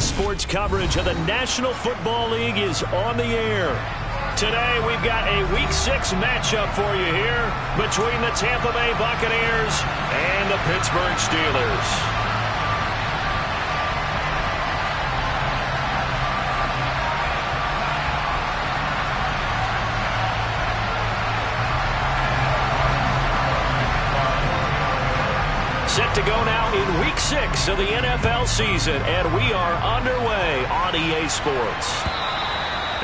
Sports coverage of the National Football League is on the air. Today, we've got a Week 6 matchup for you here between the Tampa Bay Buccaneers and the Pittsburgh Steelers. Set to go now in Week 6 of the NFL season, and we are underway on EA Sports.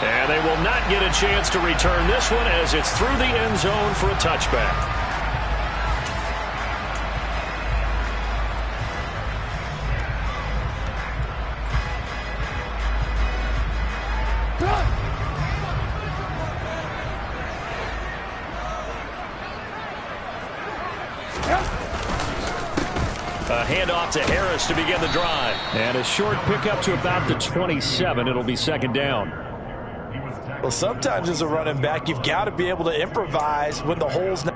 And they will not get a chance to return this one as it's through the end zone for a touchback. A handoff to Harris to begin the drive. And a short pickup to about the 27. It'll be second down. Well, sometimes as a running back, you've got to be able to improvise when the hole's not.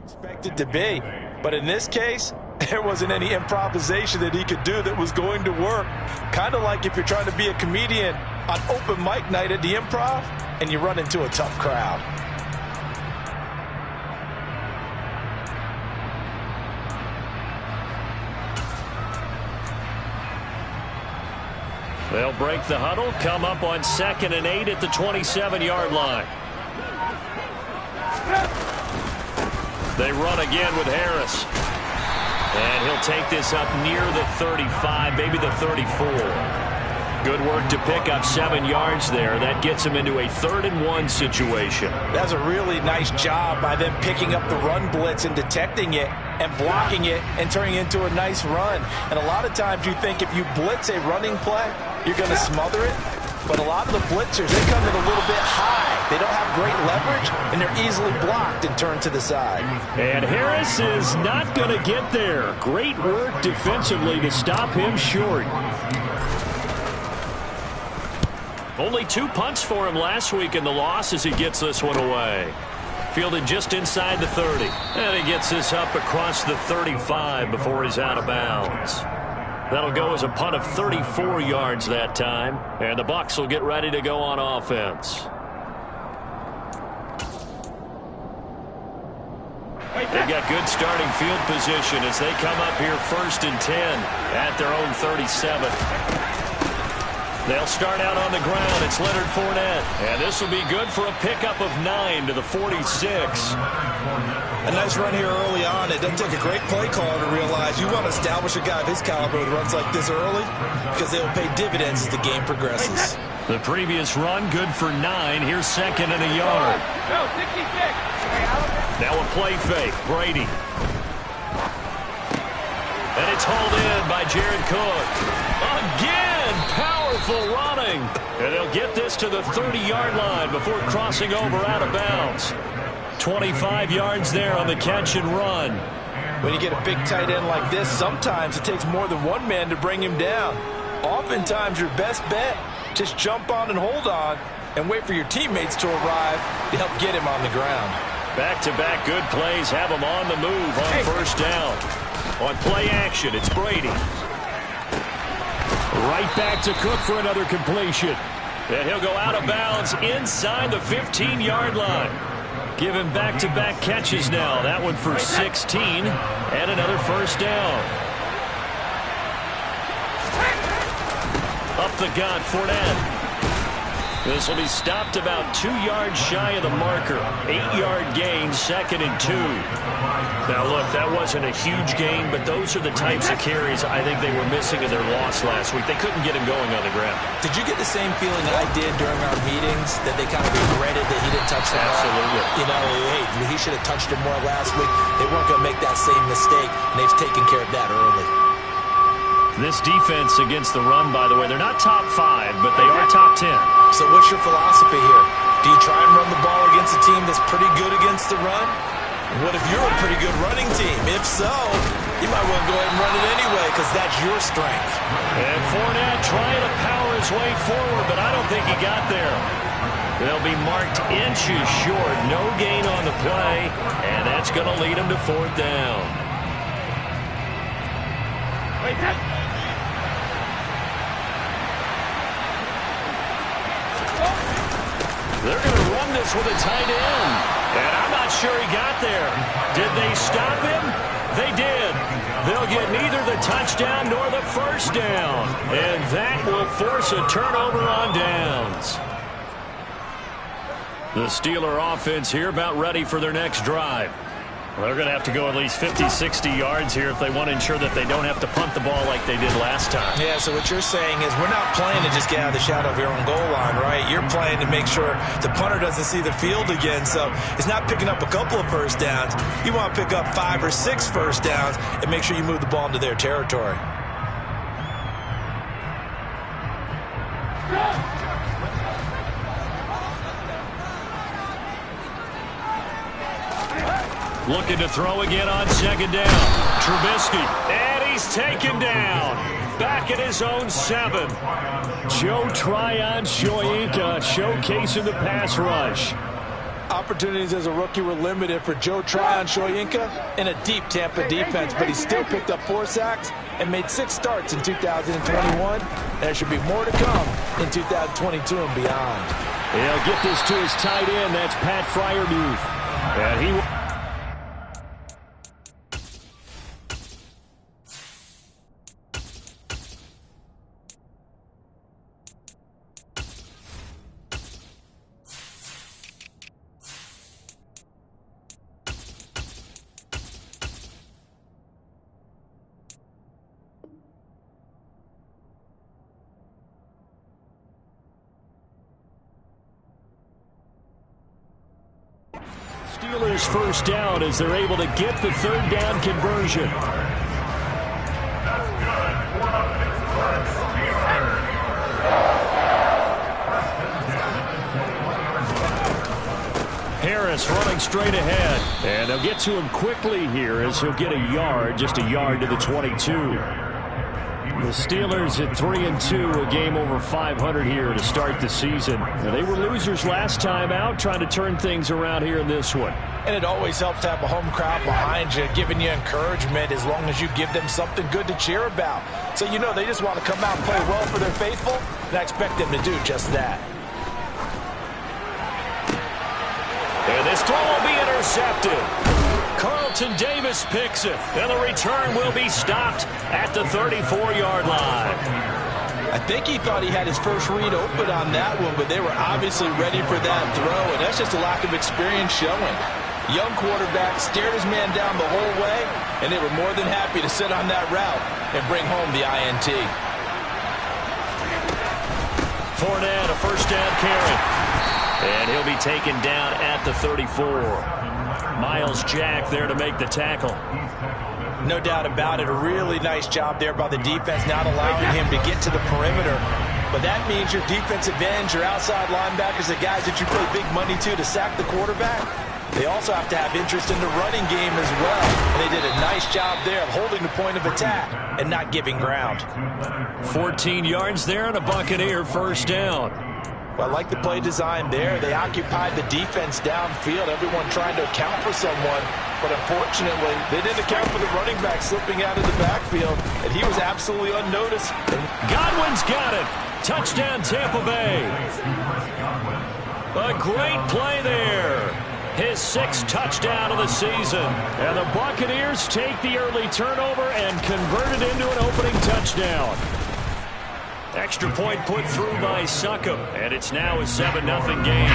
Expected to be, but in this case there wasn't any improvisation that he could do that was going to work. Kind of like if you're trying to be a comedian on open mic night at the Improv and you run into a tough crowd. They'll break the huddle, come up on 2nd and 8 at the 27-yard line. They run again with Harris. And he'll take this up near the 35, maybe the 34. Good work to pick up 7 yards there. That gets him into a 3rd and 1 situation. That's a really nice job by them picking up the run blitz and detecting it and blocking it and turning it into a nice run. And a lot of times you think if you blitz a running play, you're going to smother it. But a lot of the blitzers, they come in a little bit high. They don't have great leverage, and they're easily blocked and turned to the side. And Harris is not going to get there. Great work defensively to stop him short. Only 2 punts for him last week in the loss as he gets this one away. Fielded just inside the 30. And he gets this up across the 35 before he's out of bounds. That'll go as a punt of 34 yards that time. And the Bucs will get ready to go on offense. They've got good starting field position as they come up here 1st and 10 at their own 37. They'll start out on the ground. It's Leonard Fournette. And this will be good for a pickup of 9 to the 46. A nice run here early on. It doesn't take a great play caller to realize you want to establish a guy of his caliber with runs like this early because they will pay dividends as the game progresses. The previous run good for 9. Here's 2nd and a yard. Now a play fake. Brady. And it's hauled in by Jared Cook. Again, powerful running. And they'll get this to the 30-yard line before crossing over out of bounds. 25 yards there on the catch and run. When you get a big tight end like this, sometimes it takes more than one man to bring him down. Oftentimes your best bet, just jump on and hold on and wait for your teammates to arrive to help get him on the ground. Back-to-back good plays have him on the move on 1st down. On play action, it's Brady. Right back to Cook for another completion. And he'll go out of bounds inside the 15-yard line. Give him back-to-back catches now. That one for 16 and another 1st down. Up the gut, Fournette. This will be stopped about 2 yards shy of the marker. 8-yard gain, 2nd and 2. Now, look, that wasn't a huge gain, but those are the types of carries I think they were missing in their loss last week. They couldn't get him going on the ground. Did you get the same feeling I did during our meetings, that they kind of regretted that he didn't touch the ball? Absolutely. You know, hey, he should have touched it more last week. They weren't going to make that same mistake, and they've taken care of that early. This defense against the run, by the way, they're not top 5, but they are top 10. So what's your philosophy here? Do you try and run the ball against a team that's pretty good against the run? What if you're a pretty good running team? If so, You might want to go ahead and run it anyway because that's your strength. And Fournette trying to power his way forward, but I don't think he got there. They'll be marked inches short. No gain on the play, and that's going to lead him to 4th down. They're going to run this with a tight end. And I'm not sure he got there. Did they stop him? They did. They'll get neither the touchdown nor the 1st down. And that will force a turnover on downs. The Steeler offense here about ready for their next drive. Well, they're going to have to go at least 50, 60 yards here if they want to ensure that they don't have to punt the ball like they did last time. Yeah, so what you're saying is we're not playing to just get out of the shadow of your own goal line, right? You're playing to make sure the punter doesn't see the field again. So it's not picking up a couple of 1st downs. You want to pick up 5 or 6 1st downs and make sure you move the ball into their territory. Looking to throw again on 2nd down. Trubisky, and he's taken down. Back at his own 7. Joe Tryon-Shoyinka showcasing the pass rush. Opportunities as a rookie were limited for Joe Tryon-Shoyinka in a deep Tampa defense, but he still picked up 4 sacks and made 6 starts in 2021. There should be more to come in 2022 and beyond. He'll get this to his tight end. That's Pat Freiermuth. And he will. Steelers 1st down as they're able to get the 3rd down conversion. Harris running straight ahead. And they'll get to him quickly here as he'll get a yard, just a yard to the 22. The Steelers at 3-2, a game over 500 here to start the season. They were losers last time out, trying to turn things around here in this one. And it always helps to have a home crowd behind you, giving you encouragement as long as you give them something good to cheer about. So you know they just want to come out and play well for their faithful, and I expect them to do just that. And this throw will be intercepted. Carlton Davis picks it, and the return will be stopped at the 34-yard line. I think he thought he had his first read open on that one, but they were obviously ready for that throw, and that's just a lack of experience showing. Young quarterback stared his man down the whole way, and they were more than happy to sit on that route and bring home the INT. Fournette, a 1st down carry. And he'll be taken down at the 34. Miles Jack there to make the tackle. No doubt about it. A really nice job there by the defense, not allowing him to get to the perimeter. But that means your defensive ends, your outside linebackers, the guys that you pay big money to sack the quarterback, they also have to have interest in the running game as well. And they did a nice job there of holding the point of attack and not giving ground. 14 yards there and a Buccaneer 1st down. Well, I like the play design there. They occupied the defense downfield, everyone trying to account for someone. But unfortunately, they didn't account for the running back slipping out of the backfield, and he was absolutely unnoticed. Godwin's got it. Touchdown, Tampa Bay. A great play there. His 6th touchdown of the season. And the Buccaneers take the early turnover and convert it into an opening touchdown. Extra point put through by Succop, and it's now a 7-0 game.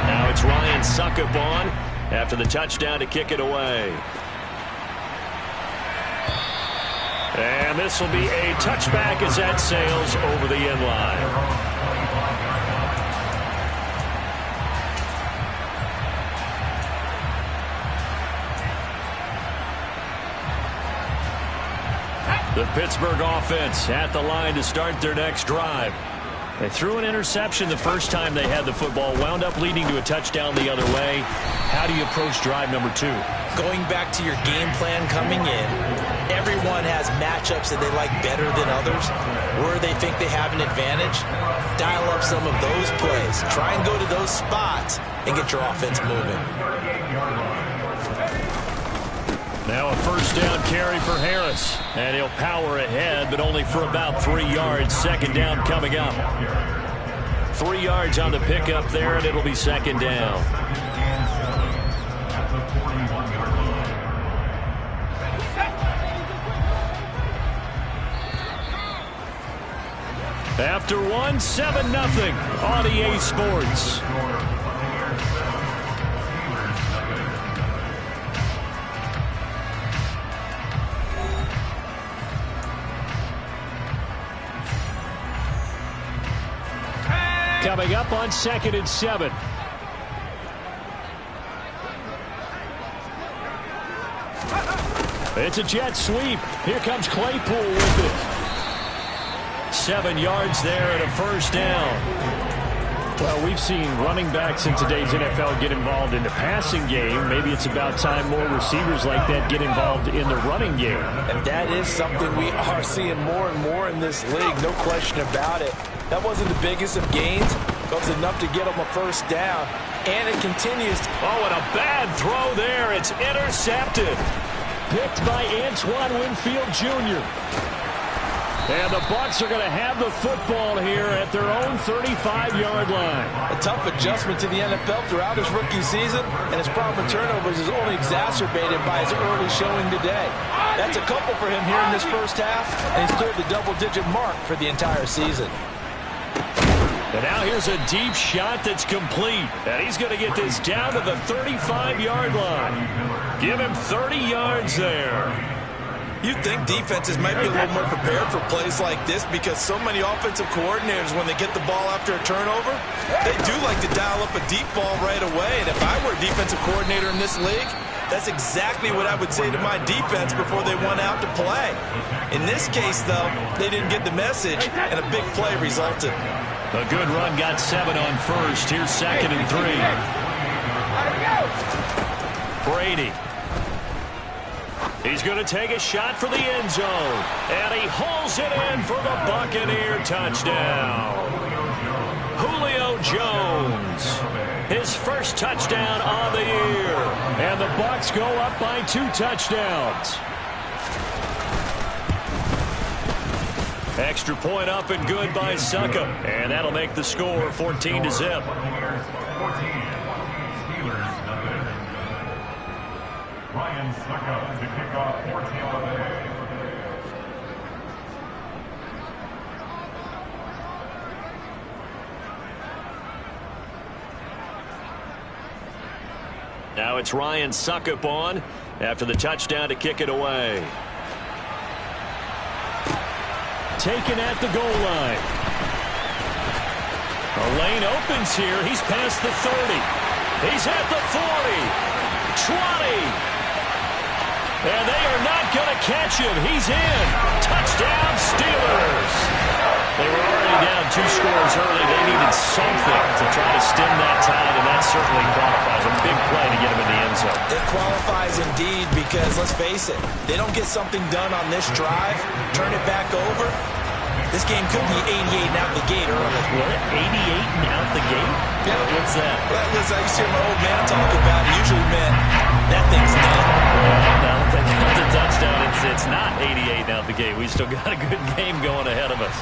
Now it's Ryan Succop on after the touchdown to kick it away. And this will be a touchback as that sails over the end line. The Pittsburgh offense at the line to start their next drive. They threw an interception the first time they had the football, wound up leading to a touchdown the other way. How do you approach drive number 2? Going back to your game plan coming in, everyone has matchups that they like better than others. Where they think they have an advantage, dial up some of those plays. Try and go to those spots and get your offense moving. Now a first down carry for Harris. And he'll power ahead, but only for about 3 yards. Second down coming up. 3 yards on the pickup there, and it'll be second down. After one, 7-0 on EA Sports. Coming up on 2nd and 7. It's a jet sweep. Here comes Claypool with it. 7 yards there and a first down. Well, we've seen running backs in today's NFL get involved in the passing game. Maybe it's about time more receivers like that get involved in the running game. And that is something we are seeing more and more in this league, no question about it. That wasn't the biggest of gains, but it was enough to get them a first down. And it continues. Oh, and a bad throw there. It's intercepted. Picked by Antoine Winfield Jr. And the Bucs are going to have the football here at their own 35-yard line. A tough adjustment to the NFL throughout his rookie season, and his problem with turnovers is only exacerbated by his early showing today. That's a couple for him here in this first half, and he's cleared the double-digit mark for the entire season. And now here's a deep shot that's complete. And he's going to get this down to the 35-yard line. Give him 30 yards there. You'd think defenses might be a little more prepared for plays like this because so many offensive coordinators, when they get the ball after a turnover, they do like to dial up a deep ball right away. And if I were a defensive coordinator in this league, that's exactly what I would say to my defense before they went out to play. In this case, though, they didn't get the message, and a big play resulted. A good run got 7 on first. Here's 2nd and 3. Brady. He's going to take a shot for the end zone. And he hauls it in for the Buccaneer touchdown. Julio Jones. His first touchdown on the year. And the Bucs go up by 2 touchdowns. Extra point up and good by Suckup. And that'll make the score 14-0. Ryan Suckup to kick off 14-11. Now it's Ryan Suckup on after the touchdown to kick it away. Taken at the goal line. A lane opens here. He's past the 30. He's at the 40. 20. And they are not going to catch him. He's in. Touchdown, Steelers. They were already down 2 scores early. They needed something to try to stem that tide, and that certainly qualifies. A big play to get him in the end zone. It qualifies indeed because, let's face it, they don't get something done on this drive, turn it back over, this game could be 88 and out the gate early. What? 88 and out the gate? Yeah. What's that? Well, listen, I used to hear my old man talk about it. Usually meant that thing's done. No, that's the touchdown. It's not 88 and out the gate. We still got a good game going ahead of us.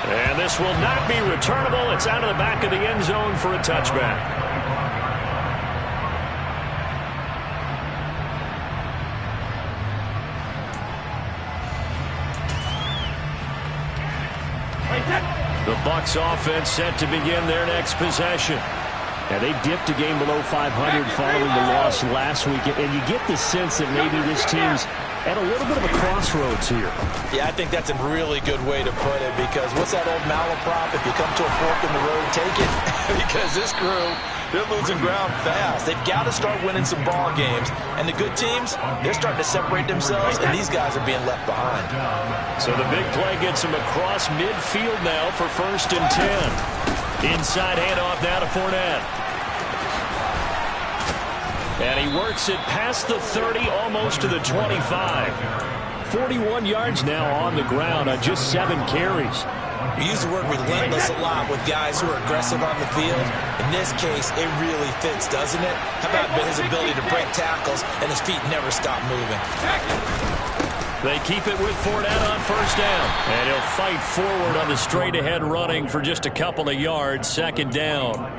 And this will not be returnable. It's out of the back of the end zone for a touchback. The Bucs offense set to begin their next possession. And they dipped a game below 500 following the loss last week. And you get the sense that maybe this team's at a little bit of a crossroads here. Yeah, I think that's a really good way to put it because what's that old malaprop? If you come to a fork in the road, take it. Because this crew They're losing ground fast. They've got to start winning some ball games. And the good teams, they're starting to separate themselves, and these guys are being left behind. So the big play gets him across midfield now for 1st and 10. Inside handoff now to Fournette. And he works it past the 30, almost to the 25. 41 yards now on the ground on just 7 carries. We use the word relentless a lot with guys who are aggressive on the field. In this case, it really fits, doesn't it? How about his ability to break tackles and his feet never stop moving? They keep it with Fournette on 1st down. And he'll fight forward on the straight-ahead running for just a couple of yards, 2nd down.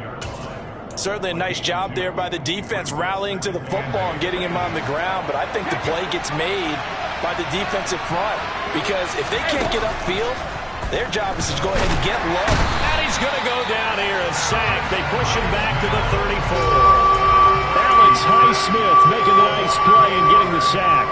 Certainly a nice job there by the defense rallying to the football and getting him on the ground. But I think the play gets made by the defensive front. Because if they can't get upfield, their job is to go ahead and get low. And he's going to go down here, a sack. They push him back to the 34. Alex Highsmith making a nice play and getting the sack.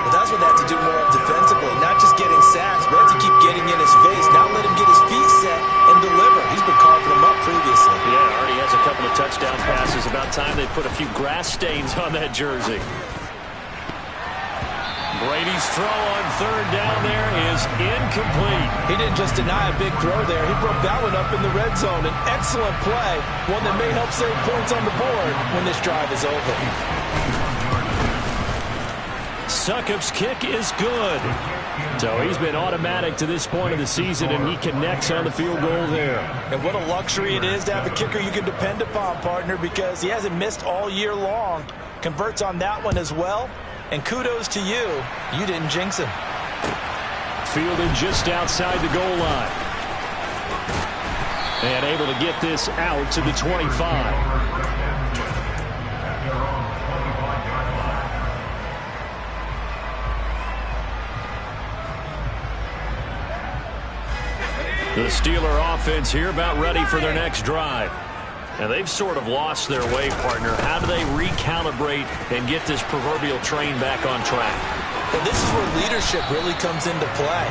Well, that's what they have to do more of defensively. Not just getting sacks, but have to keep getting in his face. Not let him get his feet set and deliver. He's been carving them up previously. Yeah, already has a couple of touchdown passes. About time they put a few grass stains on that jersey. Brady's throw on 3rd down there is incomplete. He didn't just deny a big throw there. He broke that one up in the red zone. An excellent play, one that may help save points on the board when this drive is over. Succop's kick is good. So he's been automatic to this point of the season, and he connects on the field goal there. And what a luxury it is to have a kicker you can depend upon, partner, because he hasn't missed all year long. Converts on that one as well. And kudos to you. You didn't jinx him. Fielded just outside the goal line. And able to get this out to the 25. The Steeler offense here about ready for their next drive. Now, they've sort of lost their way, partner. How do they recalibrate and get this proverbial train back on track? Well, this is where leadership really comes into play.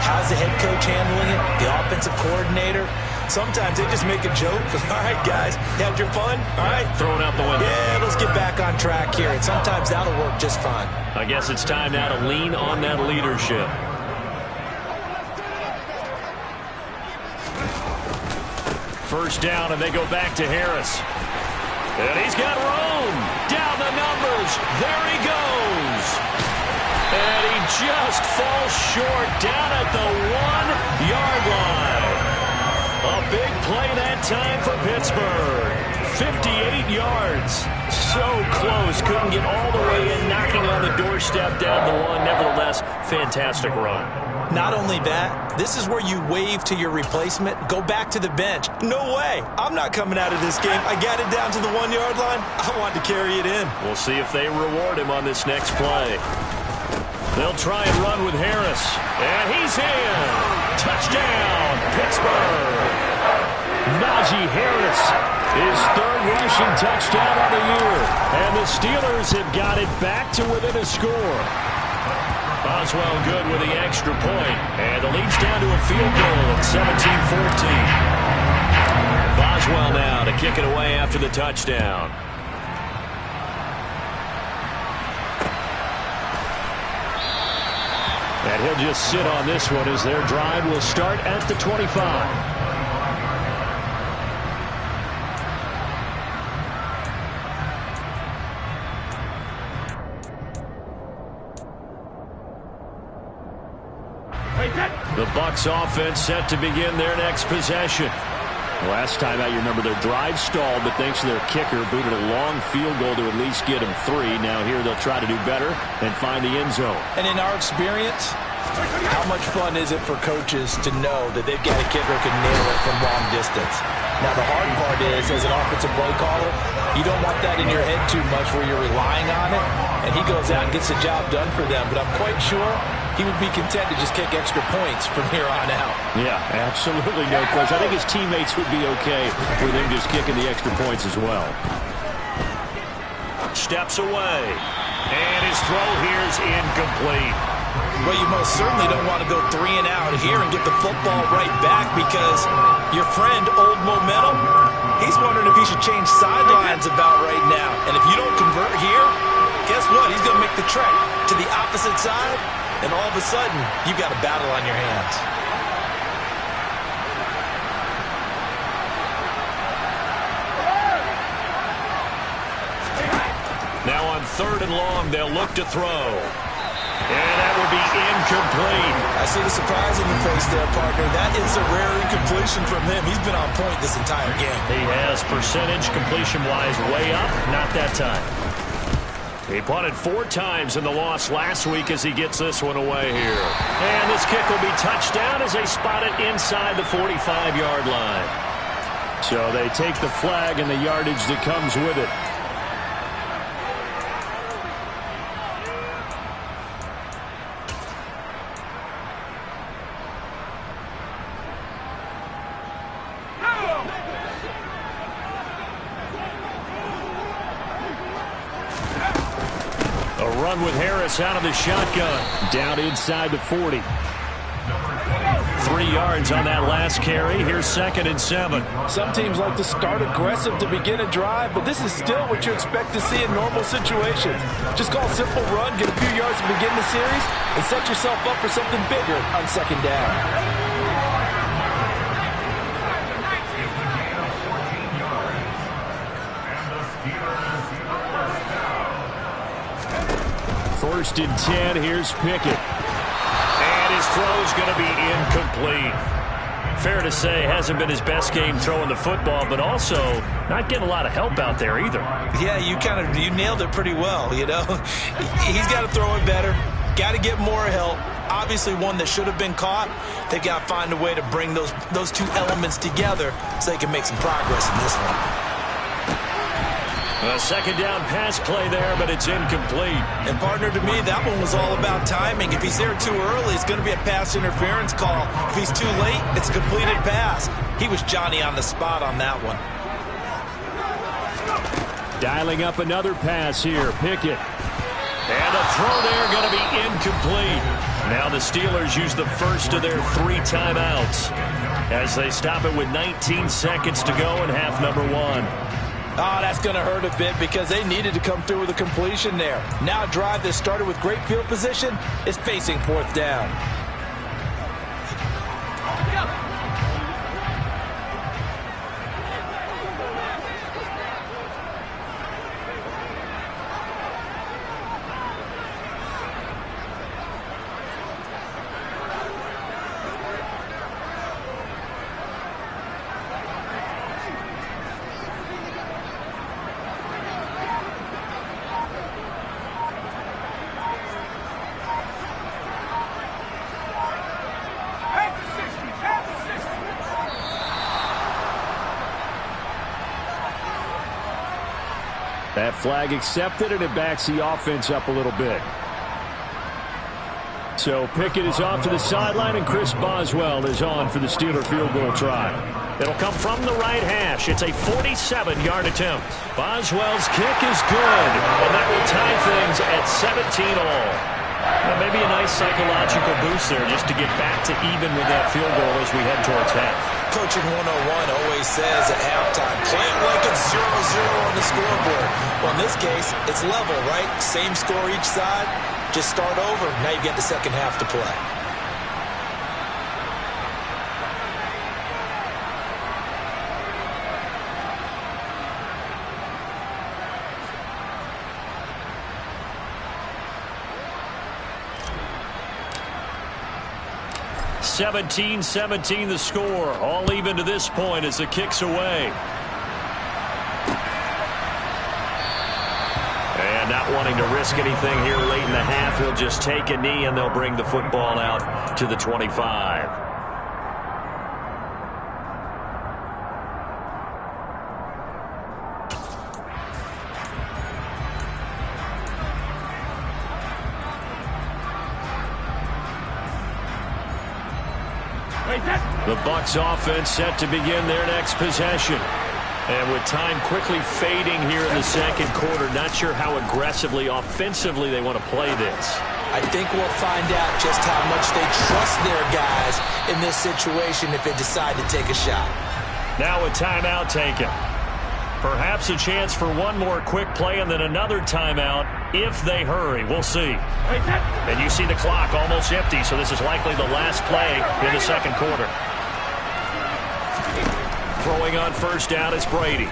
How's the head coach handling it? The offensive coordinator? Sometimes they just make a joke. All right, guys, you had your fun? All right. Throwing out the window. Yeah, let's get back on track here. And sometimes that'll work just fine. I guess it's time now to lean on that leadership. First down, and they go back to Harris. And he's got room. Down the numbers. There he goes. And he just falls short down at the 1-yard line. A big play that time for Pittsburgh. 58 yards. So close. Couldn't get all the way in, knocking on the doorstep down the 1. Nevertheless, fantastic run. Not only that, this is where you wave to your replacement, go back to the bench. No way. I'm not coming out of this game. I got it down to the 1-yard line. I want to carry it in. We'll see if they reward him on this next play. They'll try and run with Harris. And he's in. Touchdown, Pittsburgh. Najee Harris, his 3rd rushing touchdown of the year. And the Steelers have got it back to within a score. Boswell good with the extra point. And the lead's down to a field goal at 17-14. Boswell now to kick it away after the touchdown. And he'll just sit on this one as their drive will start at the 25. The Bucs offense set to begin their next possession. Last time out, you remember their drive stalled, but thanks to their kicker, booted a long field goal to at least get them 3. Now here they'll try to do better and find the end zone. And in our experience, how much fun is it for coaches to know that they've got a kicker who can nail it from long distance? Now the hard part is, as an offensive play caller, you don't want that in your head too much where you're relying on it, and he goes out and gets the job done for them. But I'm quite sure he would be content to just kick extra points from here on out. Yeah, absolutely no question. I think his teammates would be okay with him just kicking the extra points as well. Steps away. And his throw here is incomplete. Well, you most certainly don't want to go 3 and out here and get the football right back because your friend, Old Momentum, he's wondering if he should change sidelines about right now. And if you don't convert here, guess what? He's going to make the trek to the opposite side, and all of a sudden, you've got a battle on your hands. Now on 3rd and long, they'll look to throw. And that will be incomplete. I see the surprise in your face there, partner. That is a rare incompletion from him. He's been on point this entire game. He has percentage completion-wise way up. Not that time. He punted 4 times in the loss last week as he gets this one away here. And this kick will be touchdown as they spot it inside the 45-yard line. So they take the flag and the yardage that comes with it. With Harris out of the shotgun. Down inside the 40. 3 yards on that last carry. Here's 2nd and 7. Some teams like to start aggressive to begin a drive, but this is still what you expect to see in normal situations. Just call a simple run, get a few yards to begin the series, and set yourself up for something bigger on 2nd down. First and 10, here's Pickett. And his throw's going to be incomplete. Fair to say, hasn't been his best game throwing the football, but also not getting a lot of help out there either. Yeah, you nailed it pretty well, you know. He's got to throw it better. Got to get more help. Obviously one that should have been caught. They've got to find a way to bring those 2 elements together so they can make some progress in this one. A 2nd down pass play there, but it's incomplete. And partner, to me, that one was all about timing. If he's there too early, it's going to be a pass interference call. If he's too late, it's a completed pass. He was Johnny on the spot on that one. Dialing up another pass here, Pickett. And a throw there going to be incomplete. Now the Steelers use the first of their 3 timeouts as they stop it with 19 seconds to go in half number 1. Oh, that's going to hurt a bit because they needed to come through with a completion there. Now a drive that started with great field position is facing 4th down. 'That flag accepted, and it backs the offense up a little bit. So Pickett is off to the sideline, and Chris Boswell is on for the Steeler field goal try. It'll come from the right hash. It's a 47-yard attempt. Boswell's kick is good, and that will tie things at 17 all. Now maybe a nice psychological boost there just to get back to even with that field goal as we head towards half. Coaching 101 always says at halftime, play it like it's 0-0 on the scoreboard. Well, in this case, it's level, right? Same score each side. Just start over. Now you get the second half to play. (17-17) the score. All even to this point as the kick's away. And not wanting to risk anything here late in the half, he'll just take a knee and they'll bring the football out to the 25. The Bucs offense set to begin their next possession. And with time quickly fading here in the second quarter, not sure how aggressively, offensively they want to play this. I think we'll find out just how much they trust their guys in this situation if they decide to take a shot. Now a timeout taken. Perhaps a chance for one more quick play and then another timeout if they hurry. We'll see. And you see the clock almost empty, so this is likely the last play in the second quarter. Throwing on first down is Brady.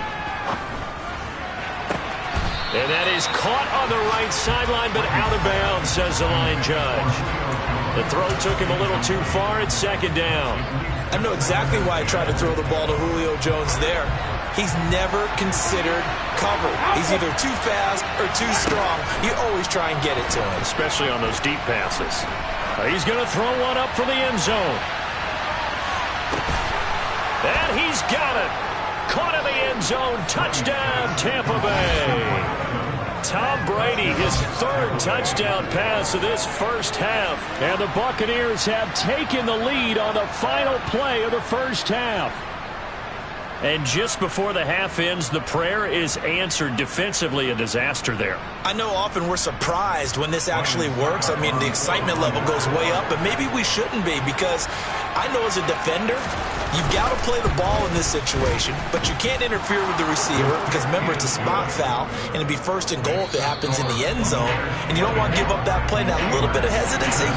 And that is caught on the right sideline, but out of bounds, says the line judge. The throw took him a little too far. It's second down. I know exactly why I tried to throw the ball to Julio Jones there. He's never considered cover. He's either too fast or too strong. You always try and get it to him. Especially on those deep passes. He's going to throw one up for the end zone. And he's got it. Caught in the end zone. Touchdown, Tampa Bay. Tom Brady, his third touchdown pass of this first half. And the Buccaneers have taken the lead on the final play of the first half. And just before the half ends, the prayer is answered. Defensively, a disaster there. I know often we're surprised when this actually works. I mean, the excitement level goes way up, but maybe we shouldn't be, because I know as a defender, you've got to play the ball in this situation, but you can't interfere with the receiver because, remember, it's a spot foul, and it'd be first and goal if it happens in the end zone, and you don't want to give up that play. Now, a little bit of hesitancy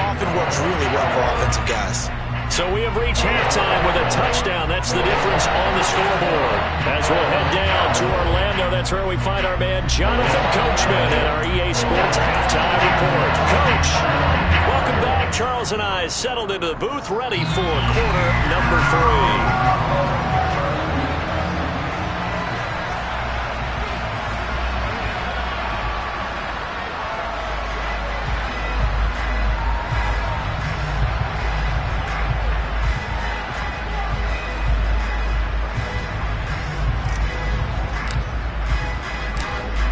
often works really well for offensive guys. So we have reached halftime with a touchdown. That's the difference on the scoreboard. As we'll head down to Orlando, that's where we find our man Jonathan Coachman at our EA Sports Halftime Report. Coach, welcome back. Charles and I settled into the booth, ready for quarter number 3.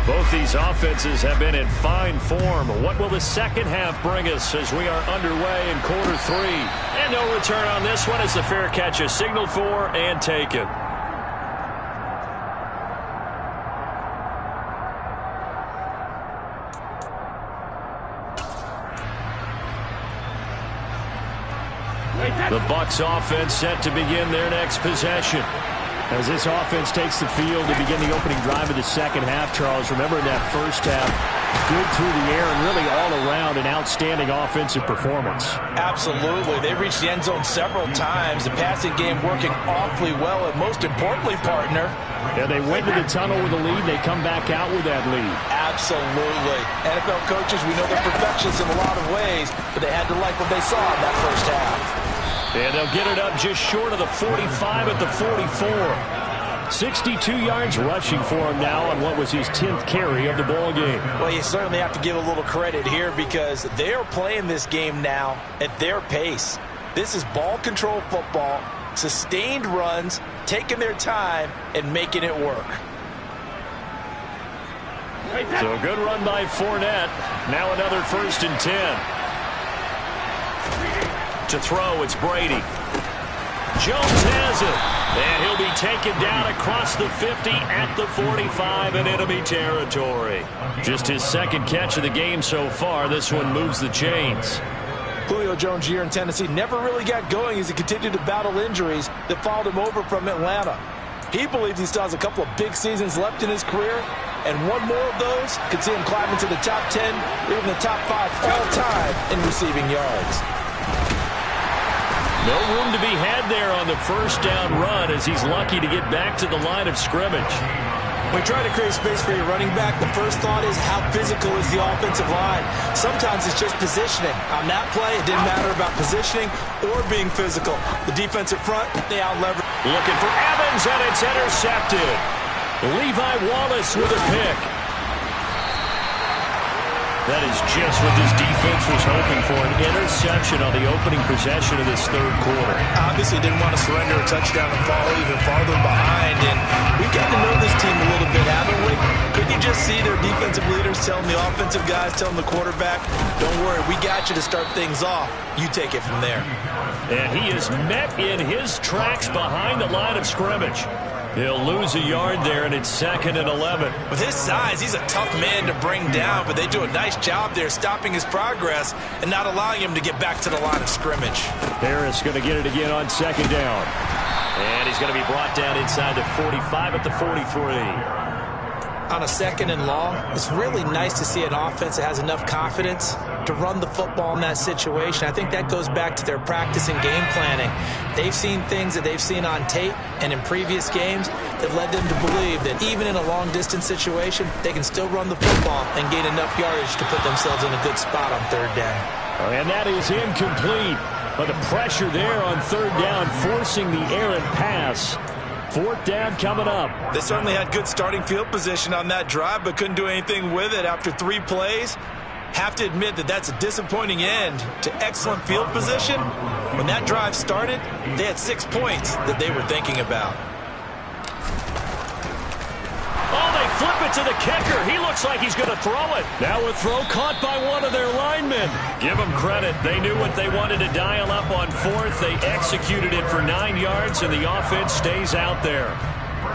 Both these offenses have been in fine form. What will the second half bring us as we are underway in quarter 3? And no return on this one as the fair catch is signaled for and taken. The Bucs offense set to begin their next possession. As this offense takes the field to begin the opening drive of the second half, Charles, remember in that first half, good through the air and really all around an outstanding offensive performance. Absolutely. They reached the end zone several times. The passing game working awfully well, and most importantly, partner, yeah, they went to the tunnel with a lead. They come back out with that lead. Absolutely. NFL coaches, we know they're perfectionists in a lot of ways, but they had to like what they saw in that first half. And they'll get it up just short of the 45 at the 44. 62 yards rushing for him now on what was his 10th carry of the ball game. Well, you certainly have to give a little credit here because they are playing this game now at their pace. This is ball control football, sustained runs, taking their time, and making it work. So a good run by Fournette. Now another 1st and 10. To throw, it's Brady. Jones has it. And he'll be taken down across the 50 at the 45 in enemy territory. Just his second catch of the game so far. This one moves the chains. Julio Jones' year in Tennessee never really got going as he continued to battle injuries that followed him over from Atlanta. He believes he still has a couple of big seasons left in his career, and one more of those could see him climb into the top 10 or even the top 5 all time in receiving yards. No room to be had there on the first down run as he's lucky to get back to the line of scrimmage. When you try to create space for your running back, the first thought is how physical is the offensive line. Sometimes it's just positioning. On that play, it didn't matter about positioning or being physical. The defensive front, they out-leveraged. Looking for Evans, and it's intercepted. Levi Wallace with a pick. That is just what this defense was hoping for, an interception on the opening possession of this third quarter. Obviously didn't want to surrender a touchdown and fall even farther behind, and we've gotten to know this team a little bit, haven't we? Couldn't you just see their defensive leaders telling the offensive guys, telling the quarterback, don't worry, we got you to start things off. You take it from there. And he is met in his tracks behind the line of scrimmage. He'll lose a yard there, and it's 2nd and 11. With his size, he's a tough man to bring down, but they do a nice job there stopping his progress and not allowing him to get back to the line of scrimmage. Harris going to get it again on 2nd down. And he's going to be brought down inside the 45 at the 43. On a 2nd and long, it's really nice to see an offense that has enough confidence to run the football in that situation. I think that goes back to their practice and game planning. They've seen things that they've seen on tape and in previous games that led them to believe that even in a long-distance situation, they can still run the football and gain enough yardage to put themselves in a good spot on 3rd down. And that is incomplete. But the pressure there on 3rd down, forcing the errant pass. 4th down coming up. They certainly had good starting field position on that drive, but couldn't do anything with it after 3 plays. Have to admit that that's a disappointing end to excellent field position. When that drive started, they had 6 points that they were thinking about. Oh, they flip it to the kicker. He looks like he's going to throw it. Now a throw caught by one of their linemen. Give them credit. They knew what they wanted to dial up on 4th. They executed it for 9 yards, and the offense stays out there.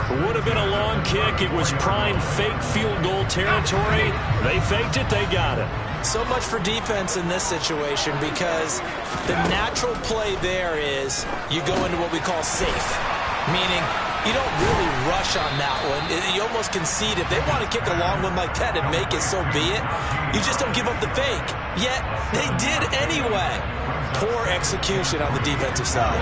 It would have been a long kick. It was prime fake field goal territory. They faked it. They got it. So much for defense in this situation, because the natural play there is you go into what we call safe, meaning you don't really rush on that one. You almost concede. If they want to kick a long one like that and make it, so be it. You just don't give up the fake. Yet, they did anyway. Poor execution on the defensive side.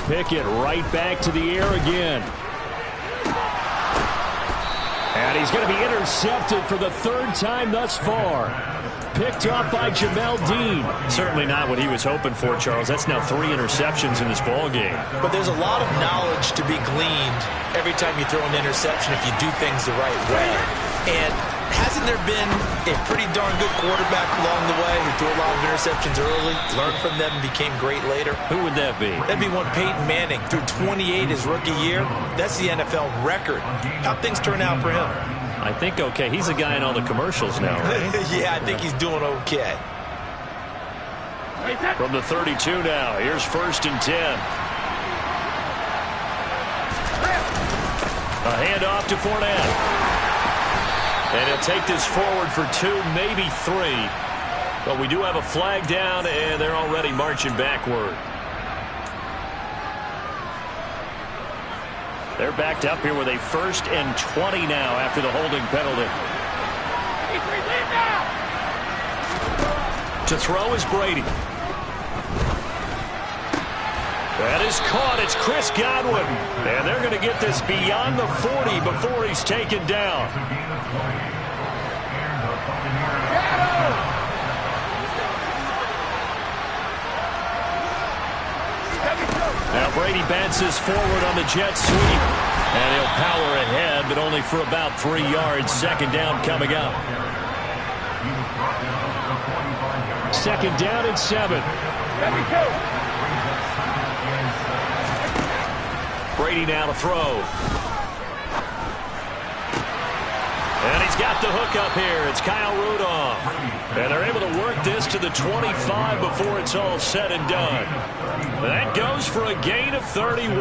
Pickett right back to the air again. And he's going to be intercepted for the 3rd time thus far. Picked up by Jamel Dean. Certainly not what he was hoping for, Charles. That's now 3 interceptions in this ball game. But there's a lot of knowledge to be gleaned every time you throw an interception if you do things the right way. And hasn't there been a pretty darn good quarterback along the way who threw a lot of interceptions early, learned from them, and became great later? Who would that be? That'd be one Peyton Manning. Threw 28 his rookie year. That's the NFL record. How'd things turn out for him? I think okay. He's a guy in all the commercials now, right? Yeah, I think he's doing okay. From the 32 now. Here's 1st and 10. A handoff to Fournette. And he'll take this forward for 2, maybe 3. But we do have a flag down, and they're already marching backward. They're backed up here with a 1st and 20 now after the holding penalty. To throw is Brady. That is caught. It's Chris Godwin. And they're going to get this beyond the 40 before he's taken down. Now Brady bounces forward on the jet sweep. And he'll power ahead, but only for about 3 yards. 2nd down coming up. 2nd down and 7. Brady now to throw. And he's got the hook up here. It's Kyle Rudolph. And they're able to work this to the 25 before it's all said and done. That goes for a gain of 31.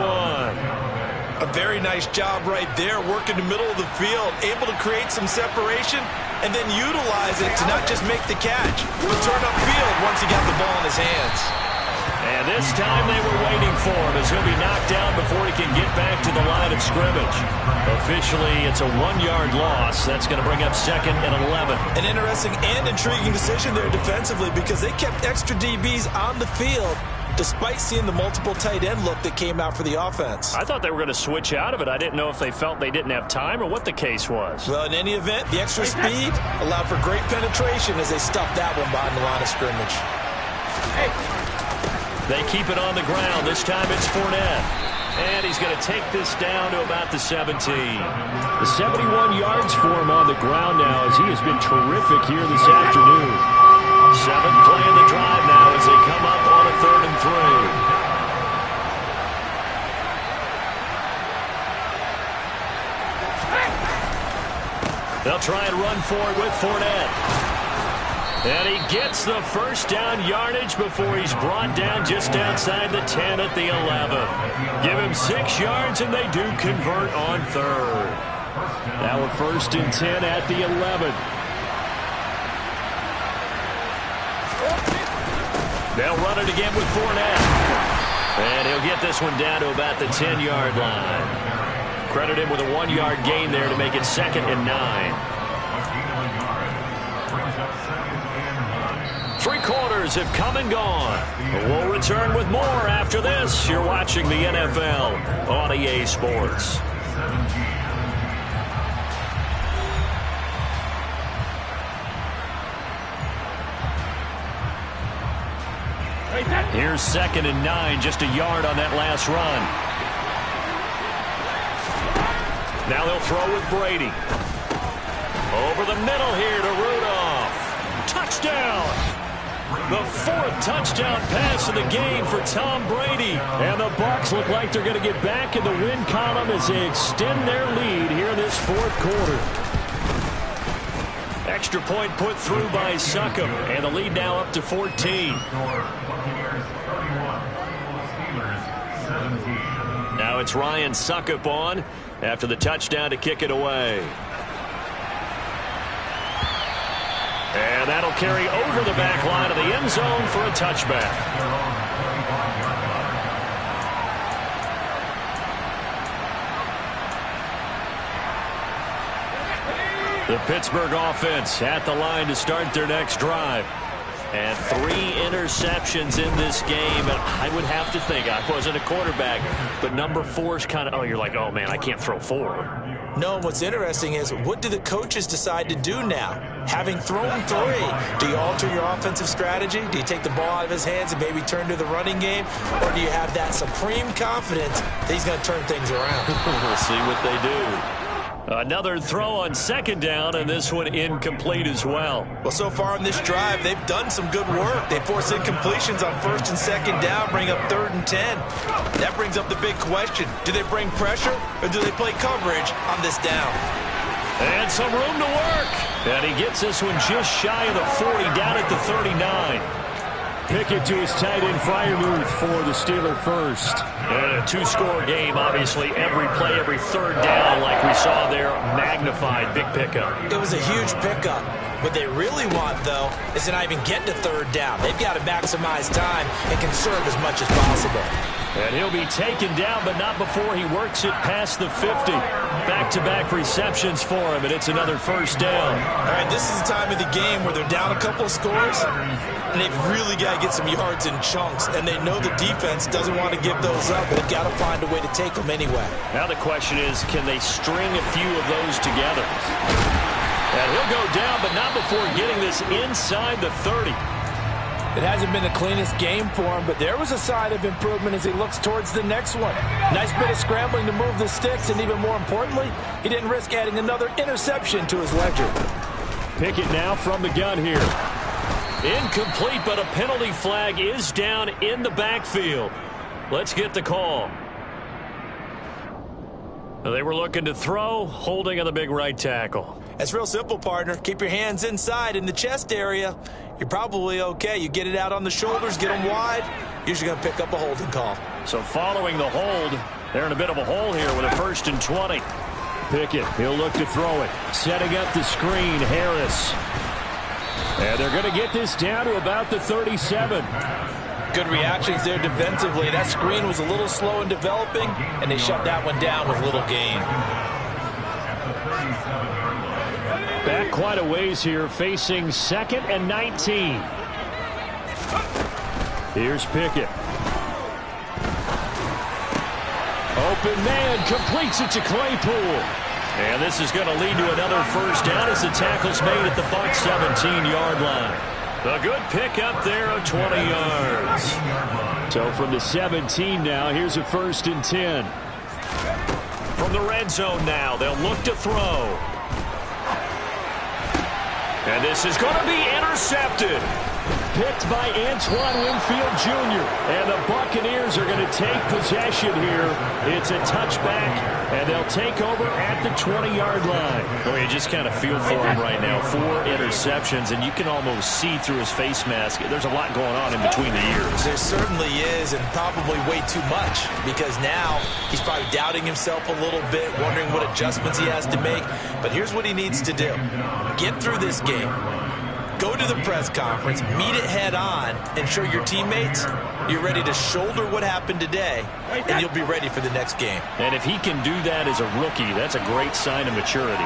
A very nice job right there, working the middle of the field, able to create some separation, and then utilize it to not just make the catch, but turn upfield once he got the ball in his hands. And this time they were waiting for him as he'll be knocked down before he can get back to the line of scrimmage. Officially, it's a 1-yard loss. That's going to bring up 2nd and 11. An interesting and intriguing decision there defensively, because they kept extra DBs on the field despite seeing the multiple tight end look that came out for the offense. I thought they were going to switch out of it. I didn't know if they felt they didn't have time or what the case was. Well, in any event, the extra speed allowed for great penetration as they stuffed that one behind the line of scrimmage. They keep it on the ground. This time it's Fournette. And he's going to take this down to about the 17. The 71 yards for him on the ground now as he has been terrific here this afternoon. 7th play of the drive now as they come up on a 3rd and 3. They'll try and run for it with Fournette. And he gets the first down yardage before he's brought down just outside the 10 at the 11. Give him 6 yards, and they do convert on third. Now a 1st and 10 at the 11. They'll run it again with Fournette. And he'll get this one down to about the 10-yard line. Credit him with a 1-yard gain there to make it 2nd and 9. 3 quarters have come and gone. We'll return with more after this. You're watching the NFL on EA Sports. Here's 2nd and 9, just a yard on that last run. Now they'll throw with Brady. Over the middle here to Rudolph. Touchdown! The 4th touchdown pass of the game for Tom Brady. And the Bucs look like they're going to get back in the win column as they extend their lead here in this 4th quarter. Extra point put through by Succop, and the lead now up to 14. Now it's Ryan Succop on after the touchdown to kick it away. And that'll carry over the back line of the end zone for a touchback. The Pittsburgh offense at the line to start their next drive. And 3 interceptions in this game. And I would have to think, I wasn't a quarterback, but number 4 is kind of, oh, you're like, oh, man, I can't throw 4. No, what's interesting is, what do the coaches decide to do now? Having thrown 3, do you alter your offensive strategy? Do you take the ball out of his hands and maybe turn to the running game? Or do you have that supreme confidence that he's going to turn things around? We'll see what they do. Another throw on 2nd down, and this one incomplete as well. Well, so far in this drive, they've done some good work. They force incompletions on 1st and 2nd down, bring up 3rd and 10. That brings up the big question. Do they bring pressure, or do they play coverage on this down? And some room to work. And he gets this one just shy of the 40, down at the 39. Pickett to his tight end, Freiermuth for the Steeler first. And a 2-score game, obviously. Every play, every 3rd down, like we saw there, magnified. Big pickup. It was a huge pickup. What they really want, though, is to not even get to 3rd down. They've got to maximize time and conserve as much as possible. And he'll be taken down, but not before he works it past the 50. Back-to-back receptions for him, and it's another 1st down. All right, this is the time of the game where they're down a couple of scores, and they've really got to get some yards in chunks, and they know the defense doesn't want to give those up, but they've got to find a way to take them anyway. Now the question is, can they string a few of those together? And he'll go down, but not before getting this inside the 30. It hasn't been the cleanest game for him, but there was a sign of improvement as he looks towards the next one. Nice bit of scrambling to move the sticks, and even more importantly, he didn't risk adding another interception to his ledger. Pickett now from the gun here. Incomplete, but a penalty flag is down in the backfield. Let's get the call. They were looking to throw, holding on the big right tackle. It's real simple, partner. Keep your hands inside in the chest area. You're probably okay. You get it out on the shoulders, get them wide. Usually going to pick up a holding call. So following the hold, they're in a bit of a hole here with a 1st and 20. Pickett, he'll look to throw it. Setting up the screen, Harris. And they're going to get this down to about the 37. Good reactions there defensively. That screen was a little slow in developing, and they shut that one down with little gain. Back quite a ways here, facing 2nd and 19. Here's Pickett. Open man, completes it to Claypool. And this is going to lead to another 1st down as the tackle's made at the Bucs 17-yard line. A good pickup there of 20 yards. So from the 17 now, here's a 1st and 10. From the red zone now, they'll look to throw. And this is going to be intercepted. picked by Antoine Winfield Jr. And the Buccaneers are going to take possession here. It's a touchback, and they'll take over at the 20-yard line. Boy, you just kind of feel for him right now. 4 interceptions, and you can almost see through his face mask. There's a lot going on in between the ears. There certainly is, and probably way too much, because now he's probably doubting himself a little bit, wondering what adjustments he has to make. But here's what he needs to do. Get through this game. Go to the press conference, meet it head on, and show your teammates you're ready to shoulder what happened today, and you'll be ready for the next game. And if he can do that as a rookie, that's a great sign of maturity.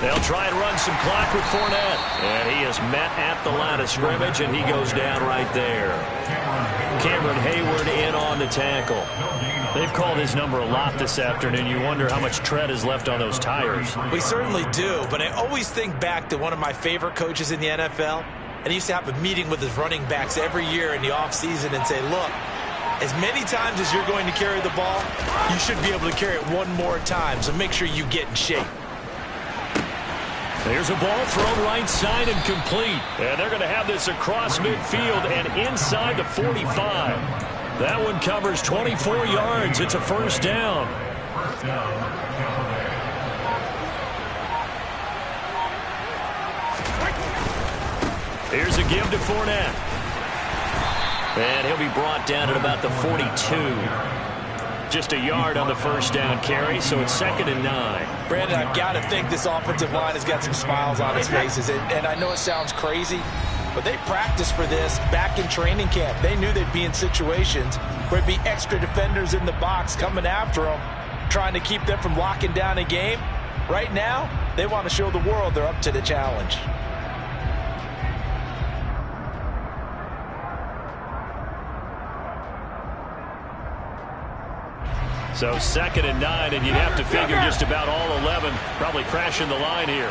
They'll try and run some clock with Fournette. And he is met at the line of scrimmage, and he goes down right there. Cameron Hayward in on the tackle. They've called his number a lot this afternoon. You wonder how much tread is left on those tires. We certainly do, but I always think back to one of my favorite coaches in the NFL, and he used to have a meeting with his running backs every year in the offseason and say, look, as many times as you're going to carry the ball, you should be able to carry it one more time, so make sure you get in shape. There's a ball thrown right side and complete. And they're going to have this across midfield and inside the 45. That one covers 24 yards. It's a first down. Here's a give to Fournette. And he'll be brought down at about the 42. Just a yard on the first down carry, so it's 2nd and 9. Brandon, I've got to think this offensive line has got some smiles on its faces. And I know it sounds crazy, but they practiced for this back in training camp. They knew they'd be in situations where there'd be extra defenders in the box coming after them, trying to keep them from locking down a game. Right now, they want to show the world they're up to the challenge. So 2nd and 9, and you'd have to figure just about all 11 probably crashing the line here.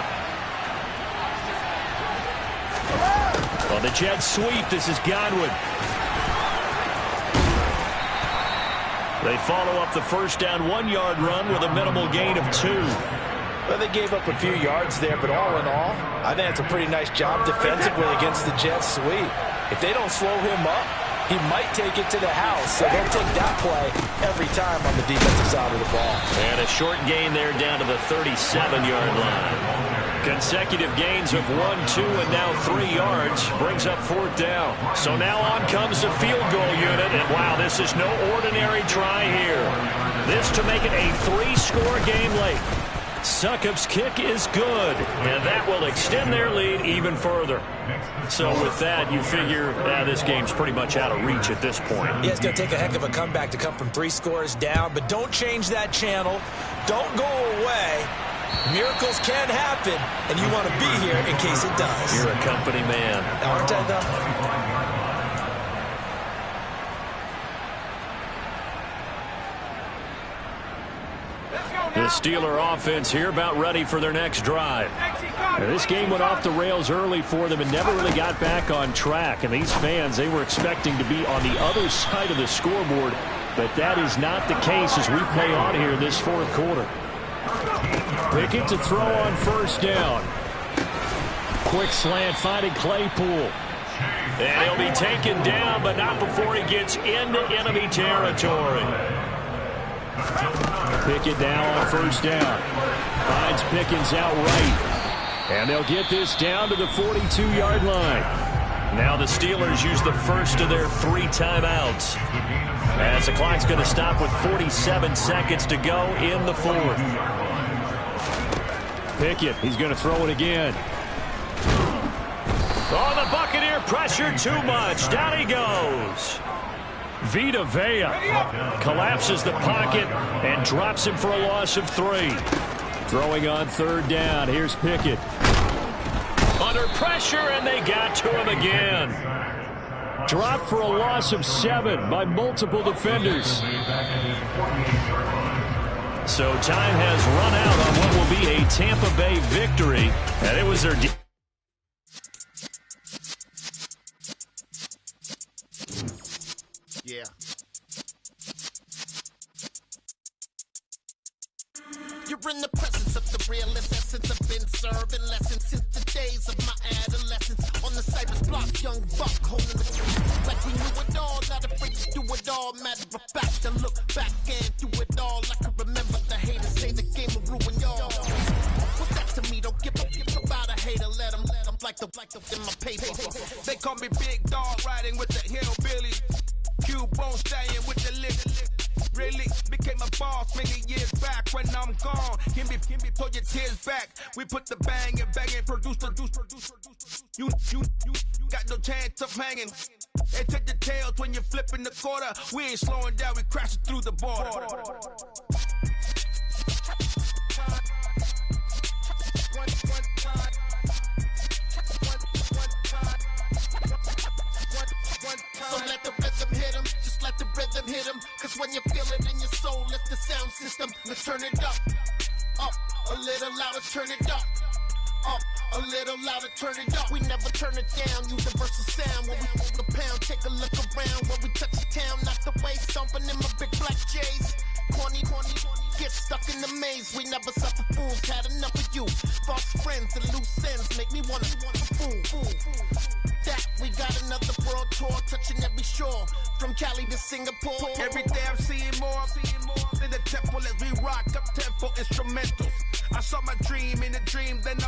On the jet sweep, this is Godwin. They follow up the first down 1-yard run with a minimal gain of 2. Well, they gave up a few yards there, but all in all, I think it's a pretty nice job defensively against the jet sweep. If they don't slow him up, he might take it to the house, so they'll take that play every time on the defensive side of the ball. And a short gain there down to the 37-yard line. Consecutive gains of 1, 2, and now 3 yards brings up 4th down. So now on comes the field goal unit, and wow, this is no ordinary try here. This to make it a 3-score game late. Succop's kick is good, and that will extend their lead even further. So with that, you figure this game's pretty much out of reach at this point. Yeah, it's going to take a heck of a comeback to come from 3 scores down, but don't change that channel. Don't go away. Miracles can happen, and you want to be here in case it does. You're a company man. Aren't I, though? The Steeler offense here about ready for their next drive. Now, this game went off the rails early for them and never really got back on track. And these fans, they were expecting to be on the other side of the scoreboard, but that is not the case as we play on here in this 4th quarter. Pickett to throw on first down. Quick slant finding Claypool. And he'll be taken down, but not before he gets into enemy territory. Pickett now on first down. Finds Pickens out right. And they'll get this down to the 42-yard line. Now the Steelers use the first of their 3 timeouts, as the clock's going to stop with 47 seconds to go in the 4th. Pickett, he's going to throw it again. Oh, the Buccaneer pressure too much. Down he goes. Vita Vea collapses the pocket and drops him for a loss of 3. Throwing on 3rd down. Here's Pickett. Under pressure, and they got to him again. Dropped for a loss of 7 by multiple defenders. So time has run out on what will be a Tampa Bay victory, and it was their... Yeah. You're in the presence of the realest essence. I've been serving lessons since the days of my adolescence. On the Cypress block, young buck holding the truth. Like we knew it all, not afraid to do it all. Matter of fact, to look back and do it all. I can remember the haters say the game will ruin y'all. What's that to me? Don't give about a hater. Let them like the in my paper. They call me Big Dog, riding with the hillbillies. Cubone staying with the lip. Really became a boss many years back. When I'm gone, can be pull your tears back. We put the bang and produce. You got no chance of hanging. They take the tails when you're flipping the quarter. We ain't slowing down, we crashing through the border. So let the rhythm hit 'em, just let the rhythm hit 'em. Cause when you feel it in your soul, lift the sound system. Let's turn it up, a little louder, turn it up, a little louder, turn it up. We never turn it down, universal sound. When we move the pound, take a look around. When we touch the town, knock the way, stomping in my big black J's. Corny, get stuck in the maze. We never suffer fools, had enough of you. False friends and loose ends make me wanna fool. That we got another world tour, touching every shore, from Cali to Singapore. Every day I'm seeing more in the temple as we rock up tempo instrumentals. I saw my dream in a dream, then I